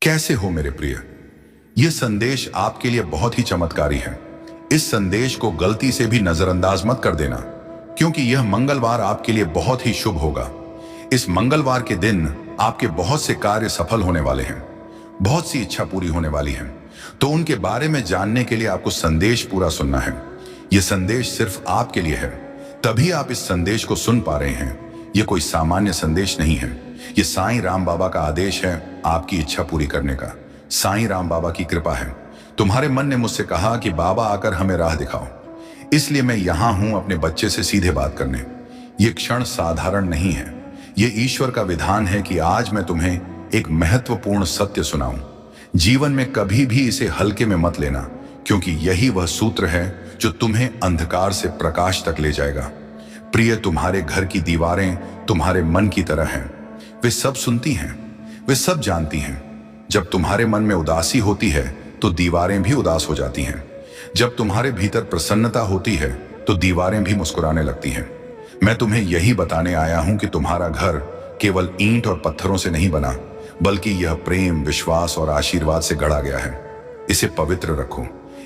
कैसे हो मेरे प्रिय? यह संदेश आपके लिए बहुत ही चमत्कारी है। इस संदेश को गलती से भी नजरअंदाज मत कर देना, क्योंकि यह मंगलवार आपके लिए बहुत ही शुभ होगा। इस मंगलवार के दिन आपके बहुत से कार्य सफल होने वाले हैं, बहुत सी इच्छा पूरी होने वाली है। तो उनके बारे में जानने के लिए आपको संदेश पूरा सुनना है। यह संदेश सिर्फ आपके लिए है, तभी आप इस संदेश को सुन पा रहे हैं। यह कोई सामान्य संदेश नहीं है। यह साईं राम बाबा का आदेश है आपकी इच्छा पूरी करने का। साईं राम बाबा की कृपा है। तुम्हारे मन ने मुझसे कहा कि बाबा आकर हमें राह दिखाओ, इसलिए मैं यहां हूं अपने बच्चे से सीधे बात करने। यह क्षण साधारण नहीं है। यह ईश्वर का विधान है कि आज मैं तुम्हें एक महत्वपूर्ण सत्य सुनाऊं। जीवन में कभी भी इसे हल्के में मत लेना, क्योंकि यही वह सूत्र है जो तुम्हें अंधकार से प्रकाश तक ले जाएगा। प्रिय, तुम्हारे घर की दीवारें तुम्हारे मन की तरह हैं। वे सब सुनती हैं, वे सब जानती हैं। जब तुम्हारे मन में उदासी होती है तो दीवारें भी उदास हो जाती हैं। जब तुम्हारे भीतर प्रसन्नता होती है तो दीवारें भी मुस्कुराने लगती हैं। मैं तुम्हें यही बताने आया हूं कि तुम्हारा घर केवल ईंट और पत्थरों से नहीं बना, बल्कि यह प्रेम, विश्वास और आशीर्वाद से गढ़ा गया है। इसे पवित्र रखो,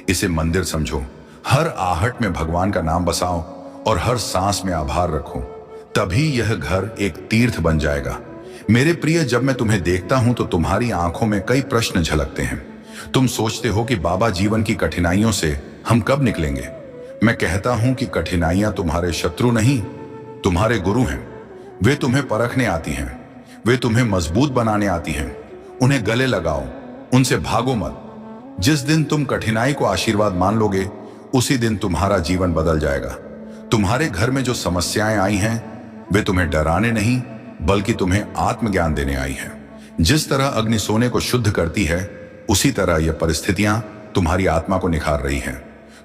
इसे मंदिर समझो। हर आहट में भगवान का नाम बसाओ और हर सांस में आभार रखो। तभी यह घर एक तीर्थ बन जाएगा। मेरे प्रिय, जब मैं तुम्हें देखता हूं तो तुम्हारी आंखों में कई प्रश्न झलकते हैं। तुम सोचते हो कि बाबा, जीवन की कठिनाइयों से हम कब निकलेंगे? मैं कहता हूं कि कठिनाइयां तुम्हारे शत्रु नहीं, तुम्हारे गुरु हैं। वे तुम्हें परखने आती हैं, वे तुम्हें मजबूत बनाने आती हैं। उन्हें गले लगाओ, उनसे भागो मत। जिस दिन तुम कठिनाई को आशीर्वाद मान लोगे, उसी दिन तुम्हारा जीवन बदल जाएगा। तुम्हारे घर में जो समस्याएं आई हैं, वे तुम्हें डराने नहीं, बल्कि तुम्हें आत्मज्ञान देने आई हैं। जिस तरह अग्नि सोने को शुद्ध करती है, उसी तरह यह परिस्थितियां तुम्हारी आत्मा को निखार रही हैं।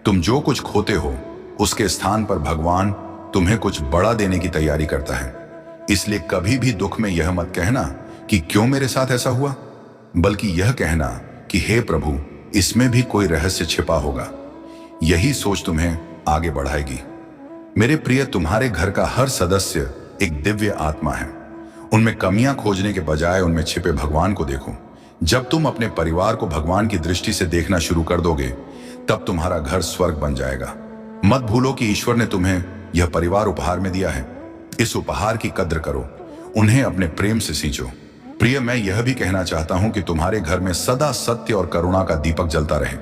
तुम जो कुछ खोते हो, उसके स्थान पर भगवान तुम्हें कुछ बड़ा देने की तैयारी करता है। इसलिए कभी भी दुख में यह मत कहना कि क्यों मेरे साथ ऐसा हुआ, बल्कि यह कहना कि हे प्रभु, इसमें भी कोई रहस्य छिपा होगा। यही सोच तुम्हें आगे बढ़ाएगी। मेरे प्रिय, तुम्हारे घर का हर सदस्य एक दिव्य आत्मा है। उनमें कमियां खोजने के बजाय उनमें छिपे भगवान को देखो। जब तुम अपने परिवार को भगवान की दृष्टि से देखना शुरू कर दोगे, तब तुम्हारा घर स्वर्ग बन जाएगा। मत भूलो कि ईश्वर ने तुम्हें यह परिवार उपहार में दिया है। इस उपहार की कद्र करो, उन्हें अपने प्रेम से सींचो। प्रिय, मैं यह भी कहना चाहता हूं कि तुम्हारे घर में सदा सत्य और करुणा का दीपक जलता रहे।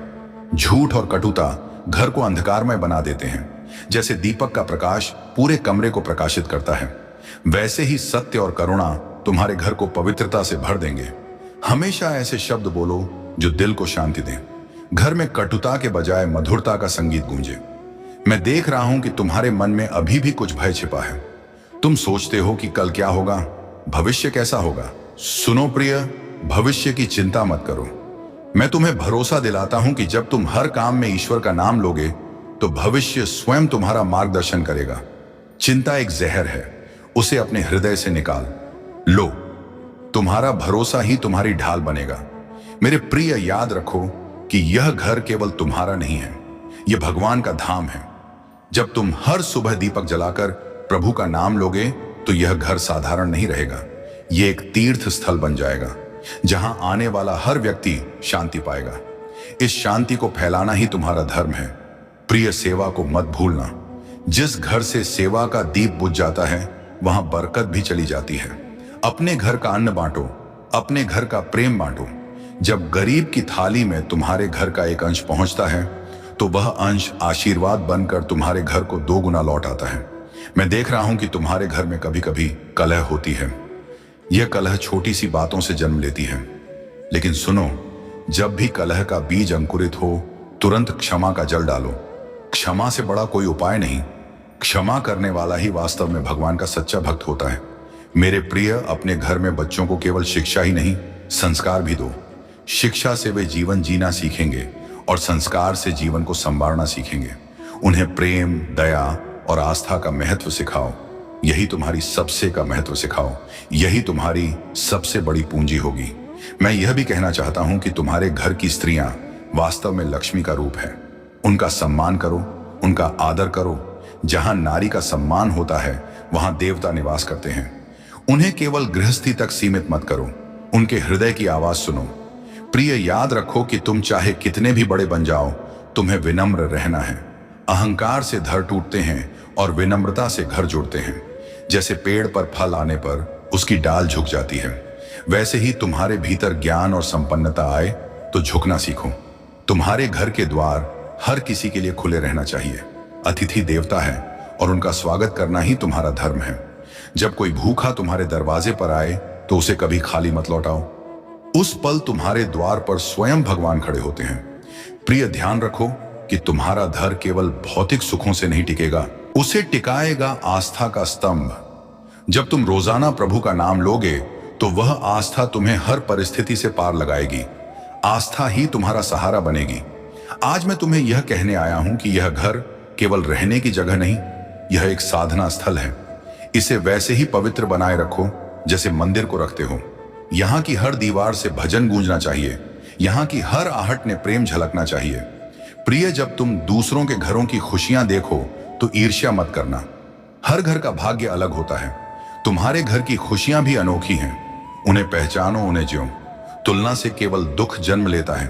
झूठ और कटुता घर को अंधकारमय बना देते हैं। जैसे दीपक का प्रकाश पूरे कमरे को प्रकाशित करता है, वैसे ही सत्य और करुणा तुम्हारे घर को पवित्रता से भर देंगे। हमेशा ऐसे शब्द बोलो जो दिल को शांति दें। घर में कटुता के बजाय मधुरता का संगीत गूंजे। मैं देख रहा हूं कि तुम्हारे मन में अभी भी कुछ भय छिपा है। तुम सोचते हो कि कल क्या होगा, भविष्य कैसा होगा। सुनो प्रिय, भविष्य की चिंता मत करो। मैं तुम्हें भरोसा दिलाता हूं कि जब तुम हर काम में ईश्वर का नाम लोगे, तो भविष्य स्वयं तुम्हारा मार्गदर्शन करेगा। चिंता एक जहर है, उसे अपने हृदय से निकाल लो। तुम्हारा भरोसा ही तुम्हारी ढाल बनेगा। मेरे प्रिय, याद रखो कि यह घर केवल तुम्हारा नहीं है, यह भगवान का धाम है। जब तुम हर सुबह दीपक जलाकर प्रभु का नाम लोगे, तो यह घर साधारण नहीं रहेगा। यह एक तीर्थ स्थल बन जाएगा, जहां आने वाला हर व्यक्ति शांति पाएगा। इस शांति को फैलाना ही तुम्हारा धर्म है। प्रिय, सेवा को मत भूलना। जिस घर से सेवा का दीप बुझ जाता है, वहां बरकत भी चली जाती है। अपने घर का अन्न बांटो, अपने घर का प्रेम बांटो। जब गरीब की थाली में तुम्हारे घर का एक अंश पहुंचता है, तो वह अंश आशीर्वाद बनकर तुम्हारे घर को 2 गुना लौट आता है। मैं देख रहा हूं कि तुम्हारे घर में कभी कभी कलह होती है। यह कलह छोटी सी बातों से जन्म लेती है, लेकिन सुनो, जब भी कलह का बीज अंकुरित हो, तुरंत क्षमा का जल डालो। क्षमा से बड़ा कोई उपाय नहीं। क्षमा करने वाला ही वास्तव में भगवान का सच्चा भक्त होता है। मेरे प्रिय, अपने घर में बच्चों को केवल शिक्षा ही नहीं, संस्कार भी दो। शिक्षा से वे जीवन जीना सीखेंगे और संस्कार से जीवन को संवारना सीखेंगे। उन्हें प्रेम, दया और आस्था का महत्व सिखाओ। यही तुम्हारी सबसे का महत्व सिखाओ। यही तुम्हारी सबसे बड़ी पूंजी होगी। मैं यह भी कहना चाहता हूं कि तुम्हारे घर की स्त्रियां वास्तव में लक्ष्मी का रूप है। उनका सम्मान करो, उनका आदर करो। जहां नारी का सम्मान होता है, वहां देवता निवास करते हैं। उन्हें केवल गृहस्थी तक सीमित मत करो, उनके हृदय की आवाज सुनो। प्रिय, याद रखो कि तुम चाहे कितने भी बड़े बन जाओ, तुम्हें विनम्र रहना है। अहंकार से धड़ टूटते हैं और विनम्रता से घर जुड़ते हैं। जैसे पेड़ पर फल आने पर उसकी डाल झुक जाती है, वैसे ही तुम्हारे भीतर ज्ञान और संपन्नता आए तो झुकना सीखो। तुम्हारे घर के द्वार हर किसी के लिए खुले रहना चाहिए। अतिथि देवता है और उनका स्वागत करना ही तुम्हारा धर्म है। जब कोई भूखा तुम्हारे दरवाजे पर आए तो उसे कभी खाली मत लौटाओ। उस पल तुम्हारे द्वार पर स्वयं भगवान खड़े होते हैं। प्रिय, ध्यान रखो कि तुम्हारा धर केवल भौतिक सुखों से नहीं टिकेगा, उसे टिकाएगा आस्था का स्तंभ। जब तुम रोजाना प्रभु का नाम लोगे तो वह आस्था तुम्हें हर परिस्थिति से पार लगाएगी। आस्था ही तुम्हारा सहारा बनेगी। आज मैं तुम्हें यह कहने आया हूं कि यह घर केवल रहने की जगह नहीं, यह एक साधना स्थल है। इसे वैसे ही पवित्र बनाए रखो जैसे मंदिर को रखते हो। यहाँ की हर दीवार से भजन गूंजना चाहिए, यहाँ की हर आहट ने प्रेम झलकना चाहिए। प्रिय, जब तुम दूसरों के घरों की खुशियां देखो तो ईर्ष्या मत करना। हर घर का भाग्य अलग होता है। तुम्हारे घर की खुशियां भी अनोखी हैं। उन्हें पहचानो, उन्हें ज्यो। तुलना से केवल दुख जन्म लेता है।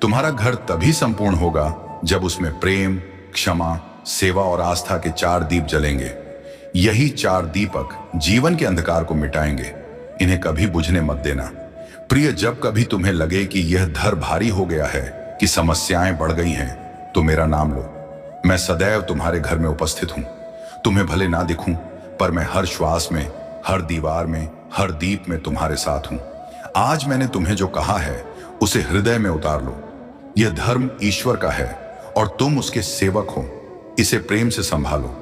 तुम्हारा घर तभी संपूर्ण होगा जब उसमें प्रेम, क्षमा, सेवा और आस्था के 4 दीप जलेंगे। यही 4 दीपक जीवन के अंधकार को मिटाएंगे। इन्हें कभी बुझने मत देना। प्रिय, जब कभी तुम्हें लगे कि यह धर भारी हो गया है, कि समस्याएं बढ़ गई हैं, तो मेरा नाम लो। मैं सदैव तुम्हारे घर में उपस्थित हूं। तुम्हें भले ना दिखूं, पर मैं हर श्वास में, हर दीवार में, हर दीप में तुम्हारे साथ हूं। आज मैंने तुम्हें जो कहा है उसे हृदय में उतार लो। यह धर्म ईश्वर का है और तुम उसके सेवक हो। इसे प्रेम से संभालो,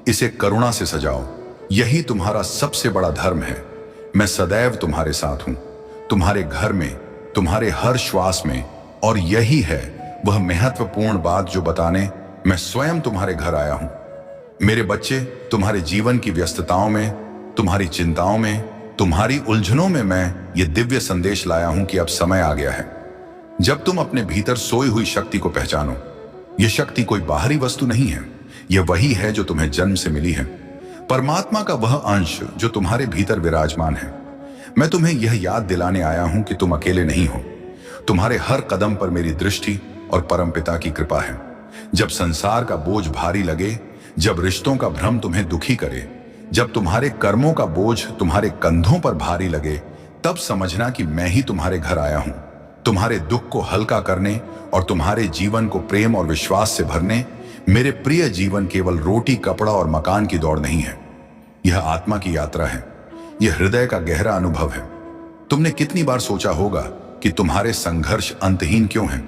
इसे करुणा से सजाओ। यही तुम्हारा सबसे बड़ा धर्म है। मैं सदैव तुम्हारे साथ हूं, तुम्हारे घर में, तुम्हारे हर श्वास में। और यही है वह महत्वपूर्ण बात जो बताने मैं स्वयं तुम्हारे घर आया हूं। मेरे बच्चे, तुम्हारे जीवन की व्यस्तताओं में, तुम्हारी चिंताओं में, तुम्हारी उलझनों में मैं ये दिव्य संदेश लाया हूं कि अब समय आ गया है जब तुम अपने भीतर सोई हुई शक्ति को पहचानो। यह शक्ति कोई बाहरी वस्तु नहीं है, यह वही है जो तुम्हें जन्म से मिली है, परमात्मा का वह अंश जो तुम्हारे भीतर विराजमान है। मैं तुम्हें यह याद दिलाने आया हूं कि तुम अकेले नहीं हो। तुम्हारे हर कदम पर मेरी दृष्टि और परमपिता की कृपा है। जब संसार का बोझ भारी लगे, जब रिश्तों का भ्रम तुम्हें दुखी करे, जब तुम्हारे कर्मों का बोझ तुम्हारे कंधों पर भारी लगे, तब समझना कि मैं ही तुम्हारे घर आया हूं, तुम्हारे दुख को हल्का करने और तुम्हारे जीवन को प्रेम और विश्वास से भरने। मेरे प्रिय, जीवन केवल रोटी, कपड़ा और मकान की दौड़ नहीं है। यह आत्मा की यात्रा है। यह हृदय का गहरा अनुभव है। तुमने कितनी बार सोचा होगा कि तुम्हारे संघर्ष अंतहीन क्यों हैं?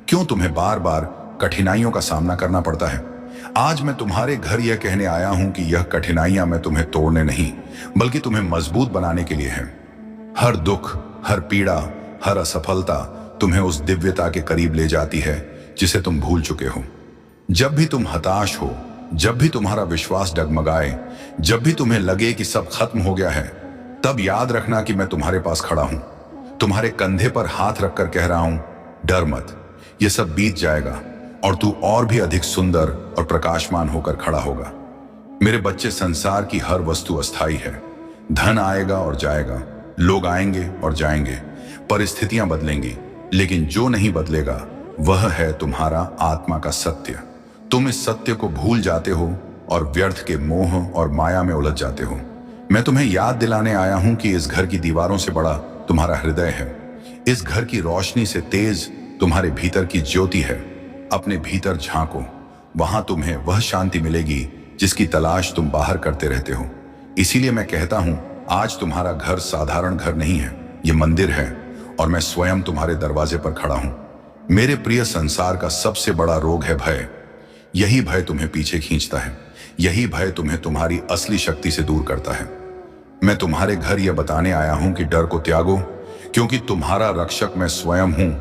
क्यों तुम्हें बार बार कठिनाइयों का सामना करना पड़ता है? आज मैं तुम्हारे घर यह कहने आया हूं कि यह कठिनाइयां मैं तुम्हें तोड़ने नहीं, बल्कि तुम्हें मजबूत बनाने के लिए है। हर दुख, हर पीड़ा, हर असफलता तुम्हें उस दिव्यता के करीब ले जाती है जिसे तुम भूल चुके हो। जब भी तुम हताश हो, जब भी तुम्हारा विश्वास डगमगाए, जब भी तुम्हें लगे कि सब खत्म हो गया है, तब याद रखना कि मैं तुम्हारे पास खड़ा हूं। तुम्हारे कंधे पर हाथ रखकर कह रहा हूं, डर मत, यह सब बीत जाएगा और तू और भी अधिक सुंदर और प्रकाशमान होकर खड़ा होगा। मेरे बच्चे, संसार की हर वस्तु अस्थाई है। धन आएगा और जाएगा, लोग आएंगे और जाएंगे, परिस्थितियां बदलेंगी, लेकिन जो नहीं बदलेगा वह है तुम्हारा आत्मा का सत्य। तुम इस सत्य को भूल जाते हो और व्यर्थ के मोह और माया में उलझ जाते हो। मैं तुम्हें याद दिलाने आया हूं कि इस घर की दीवारों से बड़ा तुम्हारा हृदय है। इस घर की रोशनी से तेज तुम्हारे भीतर की ज्योति है। अपने भीतर झांको, वहां तुम्हें वह शांति मिलेगी जिसकी तलाश तुम बाहर करते रहते हो। इसीलिए मैं कहता हूं, आज तुम्हारा घर साधारण घर नहीं है, यह मंदिर है और मैं स्वयं तुम्हारे दरवाजे पर खड़ा हूं। मेरे प्रिय, संसार का सबसे बड़ा रोग है भय। यही भय तुम्हें पीछे खींचता है। यही भय तुम्हें तुम्हारी असली शक्ति से दूर करता है। मैं तुम्हारे घर यह बताने आया हूं कि डर को त्यागो, क्योंकि तुम्हारा रक्षक मैं स्वयं हूं।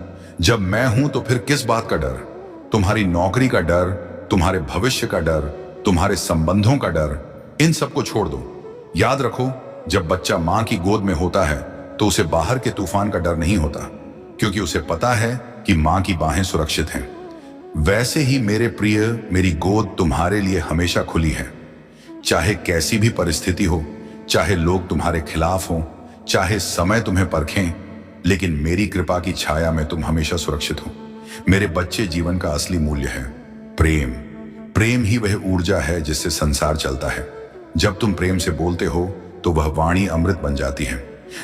जब मैं हूं तो फिर किस बात का डर? तुम्हारी नौकरी का डर, तुम्हारे भविष्य का डर, तुम्हारे संबंधों का डर, इन सबको छोड़ दो। याद रखो, जब बच्चा मां की गोद में होता है तो उसे बाहर के तूफान का डर नहीं होता, क्योंकि उसे पता है कि मां की बाहें सुरक्षित हैं। वैसे ही मेरे प्रिय, मेरी गोद तुम्हारे लिए हमेशा खुली है। चाहे कैसी भी परिस्थिति हो, चाहे लोग तुम्हारे खिलाफ हो, चाहे समय तुम्हें परखें, लेकिन मेरी कृपा की छाया में तुम हमेशा सुरक्षित हो। मेरे बच्चे, जीवन का असली मूल्य है प्रेम। प्रेम ही वह ऊर्जा है जिससे संसार चलता है। जब तुम प्रेम से बोलते हो तो वह वाणी अमृत बन जाती है।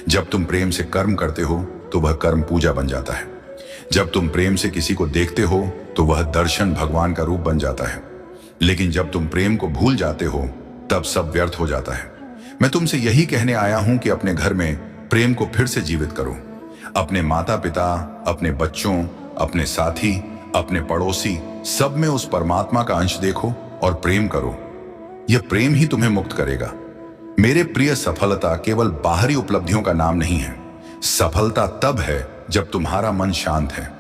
जब तुम प्रेम से कर्म करते हो तो वह कर्म पूजा बन जाता है। जब तुम प्रेम से किसी को देखते हो तो वह दर्शन भगवान का रूप बन जाता है। लेकिन जब तुम प्रेम को भूल जाते हो तब सब व्यर्थ हो जाता है। मैं तुमसे यही कहने आया हूं कि अपने घर में प्रेम को फिर से जीवित करो। अपने माता पिता, अपने बच्चों, अपने साथी, अपने पड़ोसी, सब में उस परमात्मा का अंश देखो और प्रेम करो। यह प्रेम ही तुम्हें मुक्त करेगा। मेरे प्रिय, सफलता केवल बाहरी उपलब्धियों का नाम नहीं है। सफलता तब है जब तुम्हारा मन शांत है,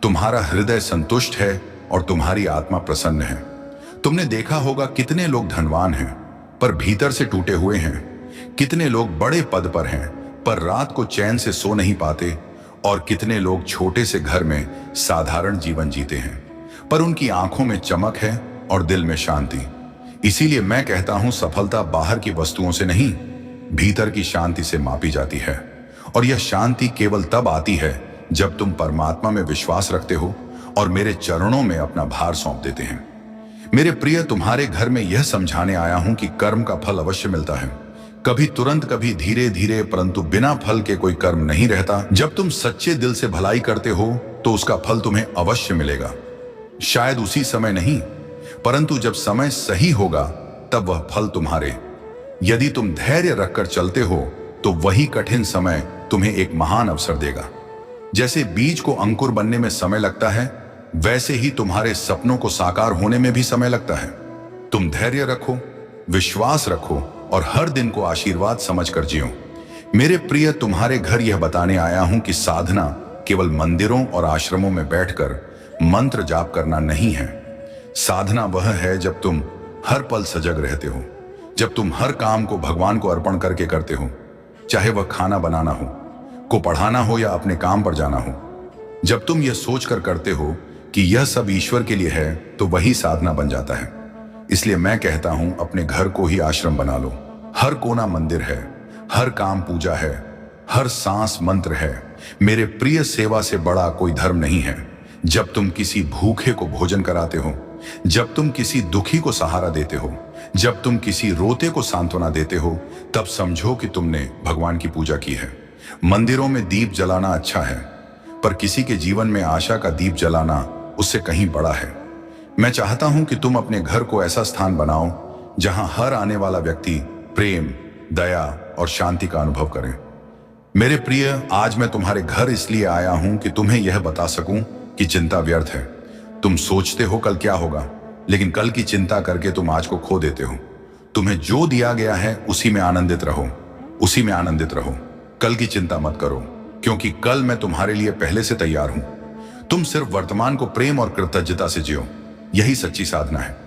तुम्हारा हृदय संतुष्ट है और तुम्हारी आत्मा प्रसन्न है। तुमने देखा होगा कितने लोग धनवान हैं पर भीतर से टूटे हुए हैं, कितने लोग बड़े पद पर हैं पर रात को चैन से सो नहीं पाते, और कितने लोग छोटे से घर में साधारण जीवन जीते हैं पर उनकी आंखों में चमक है और दिल में शांति। इसीलिए मैं कहता हूं, सफलता बाहर की वस्तुओं से नहीं, भीतर की शांति से मापी जाती है। और यह शांति केवल तब आती है जब तुम परमात्मा में विश्वास रखते हो और मेरे चरणों में अपना भार सौंप देते हैं। मेरे प्रिय, तुम्हारे घर में यह समझाने आया हूं कि कर्म का फल अवश्य मिलता है, कभी तुरंत, कभी धीरे धीरे, परंतु बिना फल के कोई कर्म नहीं रहता। जब तुम सच्चे दिल से भलाई करते हो तो उसका फल तुम्हें अवश्य मिलेगा। शायद उसी समय नहीं, परंतु जब समय सही होगा तब वह फल तुम्हारे। यदि तुम धैर्य रखकर चलते हो तो वही कठिन समय तुम्हें एक महान अवसर देगा। जैसे बीज को अंकुर बनने में समय लगता है, वैसे ही तुम्हारे सपनों को साकार होने में भी समय लगता है। तुम धैर्य रखो, विश्वास रखो और हर दिन को आशीर्वाद समझकर जियो। मेरे प्रिय, तुम्हारे घर यह बताने आया हूं कि साधना केवल मंदिरों और आश्रमों में बैठकर मंत्र जाप करना नहीं है। साधना वह है जब तुम हर पल सजग रहते हो, जब तुम हर काम को भगवान को अर्पण करके करते हो, चाहे वह खाना बनाना हो, को पढ़ाना हो या अपने काम पर जाना हो। जब तुम यह सोचकर करते हो कि यह सब ईश्वर के लिए है तो वही साधना बन जाता है। इसलिए मैं कहता हूं, अपने घर को ही आश्रम बना लो। हर कोना मंदिर है, हर काम पूजा है, हर सांस मंत्र है। मेरे प्रिय, सेवा से बड़ा कोई धर्म नहीं है। जब तुम किसी भूखे को भोजन कराते हो, जब तुम किसी दुखी को सहारा देते हो, जब तुम किसी रोते को सांत्वना देते हो, तब समझो कि तुमने भगवान की पूजा की है। मंदिरों में दीप जलाना अच्छा है, पर किसी के जीवन में आशा का दीप जलाना उससे कहीं बड़ा है। मैं चाहता हूं कि तुम अपने घर को ऐसा स्थान बनाओ जहां हर आने वाला व्यक्ति प्रेम, दया और शांति का अनुभव करे। मेरे प्रिय, आज मैं तुम्हारे घर इसलिए आया हूं कि तुम्हें यह बता सकूं कि चिंता व्यर्थ है। तुम सोचते हो कल क्या होगा, लेकिन कल की चिंता करके तुम आज को खो देते हो। तुम्हें जो दिया गया है उसी में आनंदित रहो, उसी में आनंदित रहो। कल की चिंता मत करो, क्योंकि कल मैं तुम्हारे लिए पहले से तैयार हूं। तुम सिर्फ वर्तमान को प्रेम और कृतज्ञता से जियो, यही सच्ची साधना है।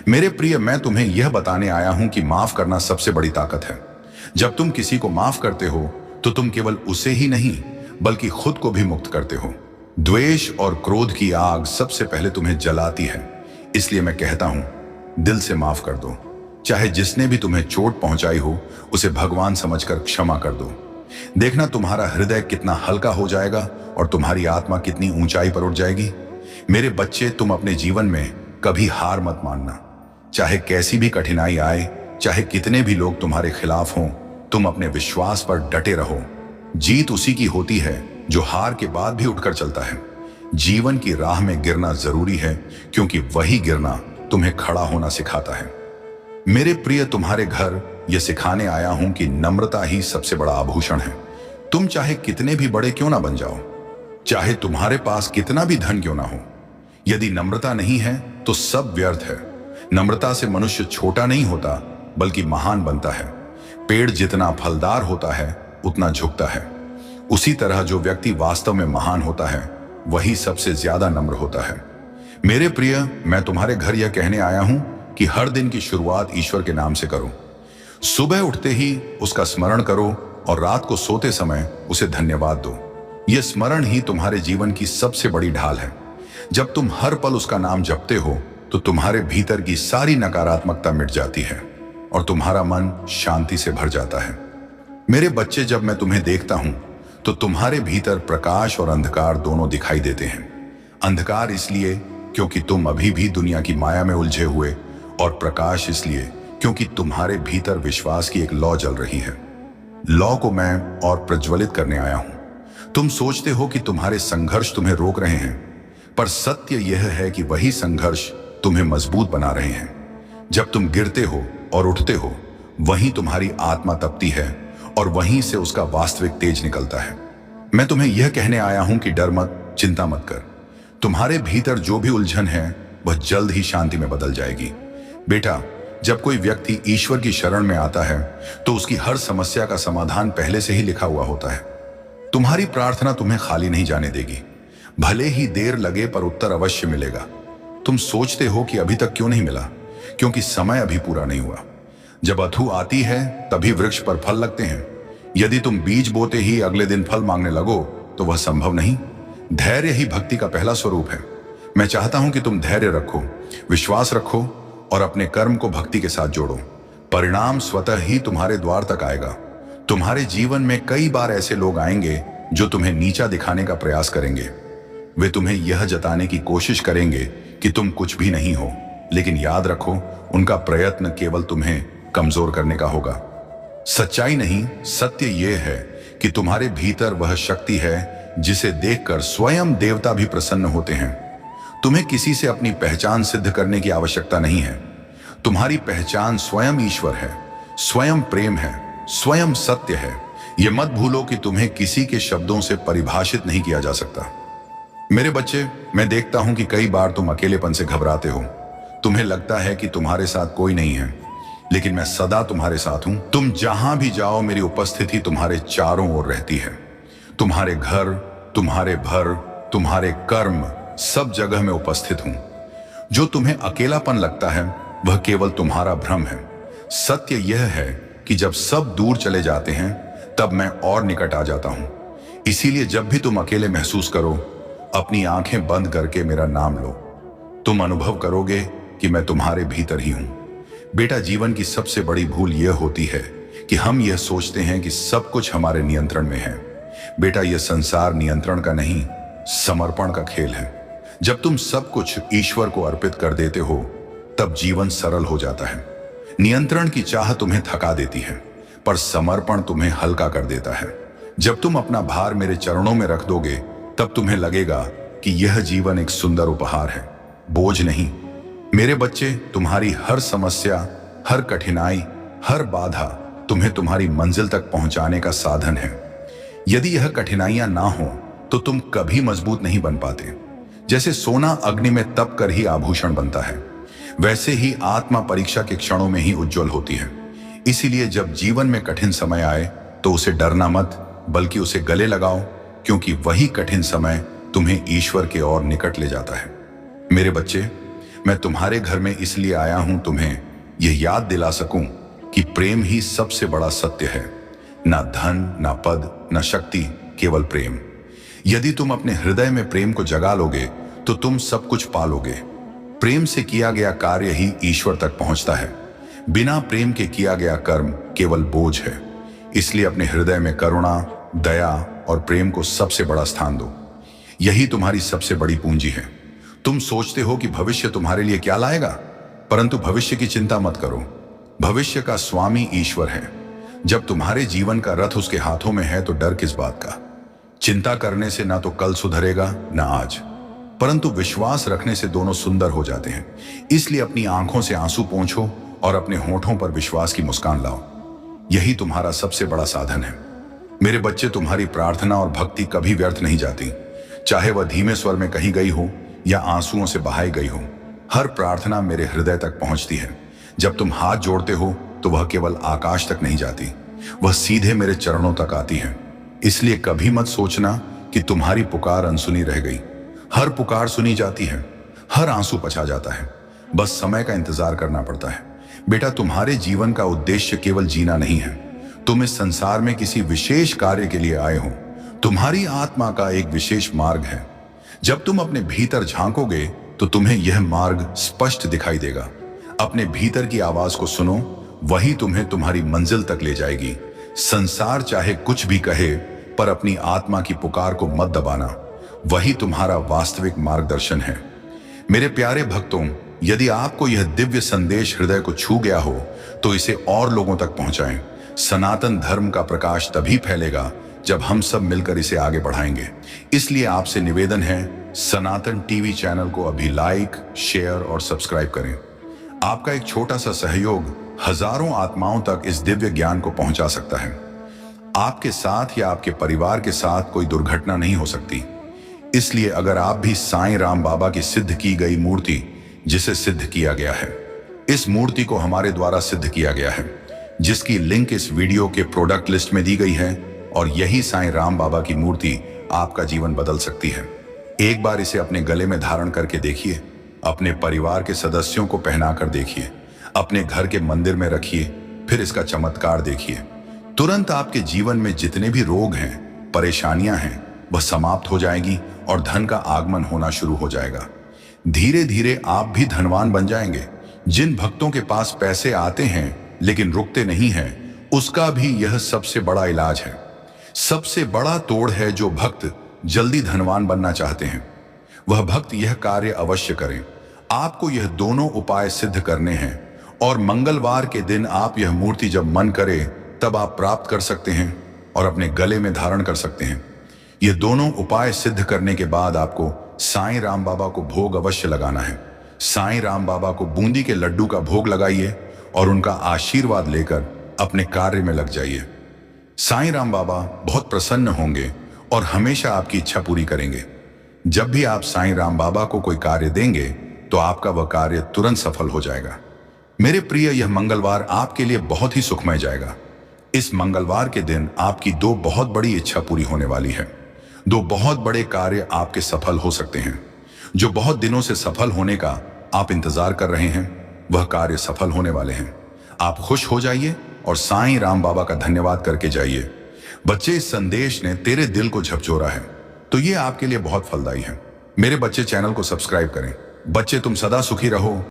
मेरे प्रिय, मैं तुम्हें यह बताने आया हूं कि माफ करना सबसे बड़ी ताकत है। जब तुम किसी को माफ करते हो तो तुम केवल उसे ही नहीं बल्कि खुद को भी मुक्त करते हो। द्वेष और क्रोध की आग सबसे पहले तुम्हें जलाती है। इसलिए मैं कहता हूं, दिल से माफ कर दो। चाहे जिसने भी तुम्हें चोट पहुंचाई हो उसे भगवान समझकर क्षमा कर दो। देखना तुम्हारा हृदय कितना हल्का हो जाएगा और तुम्हारी आत्मा कितनी ऊंचाई पर उठ जाएगी। मेरे बच्चे, तुम अपने जीवन में कभी हार मत मानना। चाहे कैसी भी कठिनाई आए, चाहे कितने भी लोग तुम्हारे खिलाफ हों, तुम अपने विश्वास पर डटे रहो। जीत उसी की होती है जो हार के बाद भी उठकर चलता है। जीवन की राह में गिरना जरूरी है, क्योंकि वही गिरना तुम्हें खड़ा होना सिखाता है। मेरे प्रिय, तुम्हारे घर यह सिखाने आया हूं कि नम्रता ही सबसे बड़ा आभूषण है। तुम चाहे कितने भी बड़े क्यों ना बन जाओ, चाहे तुम्हारे पास कितना भी धन क्यों ना हो, यदि नम्रता नहीं है तो सब व्यर्थ है। नम्रता से मनुष्य छोटा नहीं होता बल्कि महान बनता है। पेड़ जितना फलदार होता है उतना झुकता है। उसी तरह जो व्यक्ति वास्तव में महान होता है वही सबसे ज्यादा नम्र होता है। मेरे प्रिय, मैं तुम्हारे घर यह कहने आया हूं कि हर दिन की शुरुआत ईश्वर के नाम से करो। सुबह उठते ही उसका स्मरण करो और रात को सोते समय उसे धन्यवाद दो। यह स्मरण ही तुम्हारे जीवन की सबसे बड़ी ढाल है। जब तुम हर पल उसका नाम जपते हो तो तुम्हारे भीतर की सारी नकारात्मकता मिट जाती है और तुम्हारा मन शांति से भर जाता है। मेरे बच्चे, जब मैं तुम्हें देखता हूं तो तुम्हारे भीतर प्रकाश और अंधकार दोनों दिखाई देते हैं। अंधकार इसलिए क्योंकि तुम अभी भी दुनिया की माया में उलझे हुए, और प्रकाश इसलिए क्योंकि तुम्हारे भीतर विश्वास की एक लौ जल रही है। लौ को मैं और प्रज्वलित करने आया हूं। तुम सोचते हो कि तुम्हारे संघर्ष तुम्हें रोक रहे हैं, पर सत्य यह है कि वही संघर्ष तुम्हें मजबूत बना रहे हैं। जब तुम गिरते हो और उठते हो, वहीं तुम्हारी आत्मा तपती है और वहीं से उसका वास्तविक तेज निकलता है। मैं तुम्हें यह कहने आया हूं कि डर मत, चिंता मत कर। तुम्हारे भीतर जो भी उलझन है वह जल्द ही शांति में बदल जाएगी। बेटा, जब कोई व्यक्ति ईश्वर की शरण में आता है तो उसकी हर समस्या का समाधान पहले से ही लिखा हुआ होता है। तुम्हारी प्रार्थना तुम्हें खाली नहीं जाने देगी। भले ही देर लगे पर उत्तर अवश्य मिलेगा। तुम सोचते हो कि अभी तक क्यों नहीं मिला, क्योंकि समय अभी पूरा नहीं हुआ। जब अथू आती है तभी वृक्ष पर फल लगते हैं। यदि तुम बीज बोते ही अगले दिन फल मांगने लगो तो वह संभव नहीं। धैर्य ही भक्ति का पहला स्वरूप है। मैं चाहता हूं कि तुम धैर्य रखो, विश्वास रखो और अपने कर्म को भक्ति के साथ जोड़ो। परिणाम स्वतः ही तुम्हारे द्वार तक आएगा। तुम्हारे जीवन में कई बार ऐसे लोग आएंगे जो तुम्हें नीचा दिखाने का प्रयास करेंगे। वे तुम्हें यह जताने की कोशिश करेंगे कि तुम कुछ भी नहीं हो, लेकिन याद रखो, उनका प्रयत्न केवल तुम्हें कमजोर करने का होगा। सच्चाई नहीं, सत्य यह है कि तुम्हारे भीतर वह शक्ति है जिसे देखकर स्वयं देवता भी प्रसन्न होते हैं। तुम्हें किसी से अपनी पहचान सिद्ध करने की आवश्यकता नहीं है। तुम्हारी पहचान स्वयं ईश्वर है, स्वयं प्रेम है, स्वयं सत्य है। यह मत भूलो कि तुम्हें किसी के शब्दों से परिभाषित नहीं किया जा सकता। मेरे बच्चे, मैं देखता हूं कि कई बार तुम अकेलेपन से घबराते हो। तुम्हें लगता है कि तुम्हारे साथ कोई नहीं है, लेकिन मैं सदा तुम्हारे साथ हूं। तुम जहां भी जाओ, मेरी उपस्थिति तुम्हारे चारों ओर रहती है। तुम्हारे घर, तुम्हारे भर, तुम्हारे कर्म, सब जगह मैं उपस्थित हूं। जो तुम्हें अकेलापन लगता है वह केवल तुम्हारा भ्रम है। सत्य यह है कि जब सब दूर चले जाते हैं तब मैं और निकट आ जाता हूं। इसीलिए जब भी तुम अकेले महसूस करो, अपनी आंखें बंद करके मेरा नाम लो। तुम अनुभव करोगे कि मैं तुम्हारे भीतर ही हूं। बेटा, जीवन की सबसे बड़ी भूल यह होती है कि हम यह सोचते हैं कि सब कुछ हमारे नियंत्रण में है। बेटा, यह संसार नियंत्रण का नहीं, समर्पण का खेल है। जब तुम सब कुछ ईश्वर को अर्पित कर देते हो तब जीवन सरल हो जाता है। नियंत्रण की चाह तुम्हें थका देती है, पर समर्पण तुम्हें हल्का कर देता है। जब तुम अपना भार मेरे चरणों में रख दोगे तब तुम्हें लगेगा कि यह जीवन एक सुंदर उपहार है, बोझ नहीं। मेरे बच्चे, तुम्हारी हर समस्या, हर कठिनाई, हर बाधा तुम्हें तुम्हारी मंजिल तक पहुंचाने का साधन है। यदि यह कठिनाइयां ना हो तो तुम कभी मजबूत नहीं बन पाते। जैसे सोना अग्नि में तप कर ही आभूषण बनता है, वैसे ही आत्मा परीक्षा के क्षणों में ही उज्जवल होती है। इसीलिए जब जीवन में कठिन समय आए तो उसे डरना मत, बल्कि उसे गले लगाओ, क्योंकि वही कठिन समय तुम्हें ईश्वर के और निकट ले जाता है। मेरे बच्चे, मैं तुम्हारे घर में इसलिए आया हूं तुम्हें यह याद दिला सकूं कि प्रेम ही सबसे बड़ा सत्य है। ना धन, ना पद, ना शक्ति, केवल प्रेम। यदि तुम अपने हृदय में प्रेम को जगा लोगे तो तुम सब कुछ पालोगे। प्रेम से किया गया कार्य ही ईश्वर तक पहुंचता है। बिना प्रेम के किया गया कर्म केवल बोझ है। इसलिए अपने हृदय में करुणा, दया और प्रेम को सबसे बड़ा स्थान दो। यही तुम्हारी सबसे बड़ी पूंजी है। तुम सोचते हो कि भविष्य तुम्हारे लिए क्या लाएगा, परंतु भविष्य की चिंता मत करो। भविष्य का स्वामी ईश्वर है। जब तुम्हारे जीवन का रथ उसके हाथों में है तो डर किस बात का। चिंता करने से ना तो कल सुधरेगा ना आज, परंतु विश्वास रखने से दोनों सुंदर हो जाते हैं। इसलिए अपनी आंखों से आंसू पोंछो और अपने होठों पर विश्वास की मुस्कान लाओ। यही तुम्हारा सबसे बड़ा साधन है। मेरे बच्चे, तुम्हारी प्रार्थना और भक्ति कभी व्यर्थ नहीं जाती, चाहे वह धीमे स्वर में कही गई हो या आंसुओं से बहाई गई हो। हर प्रार्थना मेरे हृदय तक पहुंचती है। जब तुम हाथ जोड़ते हो तो वह केवल आकाश तक नहीं जाती, वह सीधे मेरे चरणों तक आती है। इसलिए कभी मत सोचना कि तुम्हारी पुकार अनसुनी रह गई। हर पुकार सुनी जाती है, हर आंसू पचा जाता है। बस समय का इंतजार करना पड़ता है। बेटा, तुम्हारे जीवन का उद्देश्य केवल जीना नहीं है। तुम इस संसार में किसी विशेष कार्य के लिए आए हो। तुम्हारी आत्मा का एक विशेष मार्ग है। जब तुम अपने भीतर झांकोगे तो तुम्हें यह मार्ग स्पष्ट दिखाई देगा। अपने भीतर की आवाज को सुनो, वही तुम्हें तुम्हारी मंजिल तक ले जाएगी। संसार चाहे कुछ भी कहे, पर अपनी आत्मा की पुकार को मत दबाना, वही तुम्हारा वास्तविक मार्गदर्शन है। मेरे प्यारे भक्तों, यदि आपको यह दिव्य संदेश हृदय को छू गया हो तो इसे और लोगों तक पहुंचाएं। सनातन धर्म का प्रकाश तभी फैलेगा जब हम सब मिलकर इसे आगे बढ़ाएंगे। इसलिए आपसे निवेदन है, सनातन टीवी चैनल को अभी लाइक, शेयर और सब्सक्राइब करें। आपका एक छोटा सा सहयोग हजारों आत्माओं तक इस दिव्य ज्ञान को पहुंचा सकता है। आपके साथ या आपके परिवार के साथ कोई दुर्घटना नहीं हो सकती। इसलिए अगर आप भी साईं राम बाबा की सिद्ध की गई मूर्ति, जिसे सिद्ध किया गया है, इस मूर्ति को हमारे द्वारा सिद्ध किया गया है, जिसकी लिंक इस वीडियो के प्रोडक्ट लिस्ट में दी गई है, और यही साईं राम बाबा की मूर्ति आपका जीवन बदल सकती है। एक बार इसे अपने गले में धारण करके देखिए, अपने परिवार के सदस्यों को पहनाकर देखिए, अपने घर के मंदिर में रखिए, फिर इसका चमत्कार देखिए। तुरंत आपके जीवन में जितने भी रोग हैं, परेशानियां हैं, वह समाप्त हो जाएगी और धन का आगमन होना शुरू हो जाएगा। धीरे धीरे आप भी धनवान बन जाएंगे। जिन भक्तों के पास पैसे आते हैं लेकिन रुकते नहीं हैं, उसका भी यह सबसे बड़ा इलाज है। सबसे बड़ा तोड़ है जो भक्त जल्दी धनवान बनना चाहते हैं, वह भक्त यह कार्य अवश्य करें। आपको यह दोनों उपाय सिद्ध करने हैं और मंगलवार के दिन आप यह मूर्ति जब मन करे तब आप प्राप्त कर सकते हैं और अपने गले में धारण कर सकते हैं। ये दोनों उपाय सिद्ध करने के बाद आपको साईं राम बाबा को भोग अवश्य लगाना है। साईं राम बाबा को बूंदी के लड्डू का भोग लगाइए और उनका आशीर्वाद लेकर अपने कार्य में लग जाइए। साईं राम बाबा बहुत प्रसन्न होंगे और हमेशा आपकी इच्छा पूरी करेंगे। जब भी आप साईं राम बाबा को कोई कार्य देंगे तो आपका वह कार्य तुरंत सफल हो जाएगा। मेरे प्रिय, यह मंगलवार आपके लिए बहुत ही सुखमय जाएगा। इस मंगलवार के दिन आपकी दो बहुत बड़ी इच्छा पूरी होने वाली है। दो बहुत बड़े कार्य आपके सफल हो सकते हैं। जो बहुत दिनों से सफल होने का आप इंतजार कर रहे हैं, वह कार्य सफल होने वाले हैं। आप खुश हो जाइए और साईं राम बाबा का धन्यवाद करके जाइए। बच्चे, इस संदेश ने तेरे दिल को झकझोरा है, तो ये आपके लिए बहुत फलदायी है। मेरे बच्चे, चैनल को सब्सक्राइब करें। बच्चे, तुम सदा सुखी रहो।